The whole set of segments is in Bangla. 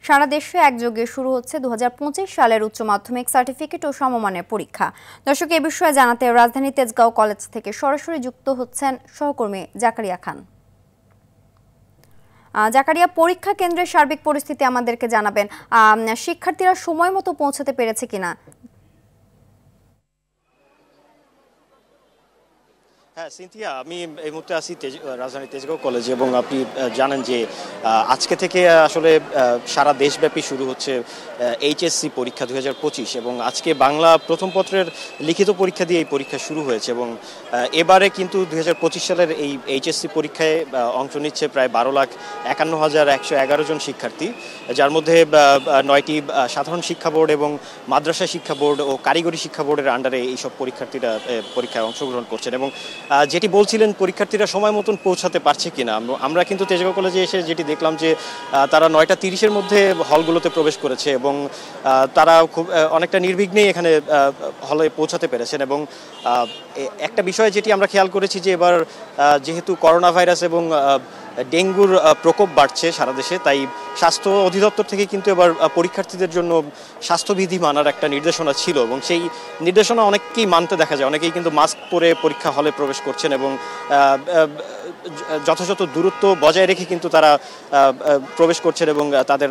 সারা দেশে একযোগে শুরু হচ্ছে 2025 সালের উচ্চ মাধ্যমিক সার্টিফিকেট ও সমমানের পরীক্ষা। দর্শক, এ বিষয়ে জানাতে রাজধানী তেজগাঁও কলেজ থেকে সরাসরি যুক্ত হচ্ছেন সহকর্মী জাকারিয়া খান। জাকারিয়া, পরীক্ষা কেন্দ্রের সার্বিক পরিস্থিতি আমাদেরকে জানাবেন। শিক্ষার্থীরা সময় মতো পৌঁছাতে পেরেছে কিনা? হ্যাঁ সিনথিয়া, আমি এই মুহূর্তে আছি রাজধানী তেজগাঁও কলেজে এবং আপনি জানেন যে আজকে থেকে আসলে সারা দেশব্যাপী শুরু হচ্ছে এইচএসসি পরীক্ষা 2025 এবং আজকে বাংলা প্রথম পত্রের লিখিত পরীক্ষা দিয়ে এই পরীক্ষা শুরু হয়েছে এবং এবারে কিন্তু 2025 সালের এই এইচএসসি পরীক্ষায় অংশ নিচ্ছে প্রায় 12,51,111 জন শিক্ষার্থী, যার মধ্যে 9টি সাধারণ শিক্ষা বোর্ড এবং মাদ্রাসা শিক্ষা বোর্ড ও কারিগরি শিক্ষা বোর্ডের আন্ডারে এইসব পরীক্ষার্থীরা পরীক্ষায় অংশগ্রহণ করছেন। এবং যেটি বলছিলেন পরীক্ষার্থীরা সময় মতন পৌঁছাতে পারছে কিনা, আমরা কিন্তু তেজগাঁও কলেজে এসে যেটি দেখলাম যে তারা 9:30-এর মধ্যে হলগুলোতে প্রবেশ করেছে এবং তারা খুব অনেকটা নির্বিঘ্নেই এখানে হলে পৌঁছাতে পেরেছেন। এবং একটা বিষয় যেটি আমরা খেয়াল করেছি যে এবার যেহেতু করোনা ভাইরাস এবং ডেঙ্গুর প্রকোপ বাড়ছে সারা দেশে, তাই স্বাস্থ্য অধিদপ্তর থেকে কিন্তু এবার পরীক্ষার্থীদের জন্য স্বাস্থ্যবিধি মানার একটা নির্দেশনা ছিল এবং সেই নির্দেশনা অনেককেই মানতে দেখা যায়। অনেকেই কিন্তু মাস্ক পরে পরীক্ষা হলে প্রবেশ করছেন এবং যথাযথ দূরত্ব বজায় রেখে কিন্তু তারা প্রবেশ করছেন এবং তাদের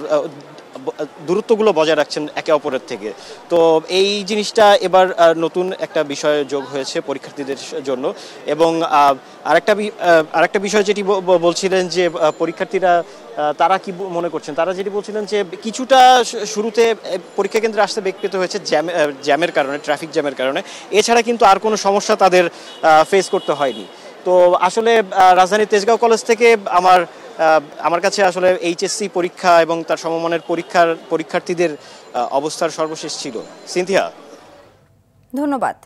দূরত্বগুলো বজায় রাখছেন একে অপরের থেকে। তো এই জিনিসটা এবার নতুন একটা বিষয় যোগ হয়েছে পরীক্ষার্থীদের জন্য। এবং আরেকটা বিষয় যেটি বলছিলেন যে পরীক্ষার্থীরা তারা কি মনে করছেন, তারা যেটি বলছিলেন যে কিছুটা শুরুতে পরীক্ষা কেন্দ্রে আসতে বেগ পেতে হয়েছে জ্যামের কারণে, ট্রাফিক জ্যামের কারণে, এছাড়া কিন্তু আর কোনো সমস্যা তাদের ফেস করতে হয়নি। তো আসলে রাজধানীর তেজগাঁও কলেজ থেকে আমার কাছে আসলে এইচএসসি পরীক্ষা এবং তার সমমানের পরীক্ষার্থীদের অবস্থার সর্বশেষ ছিল। সিনথিয়া, ধন্যবাদ।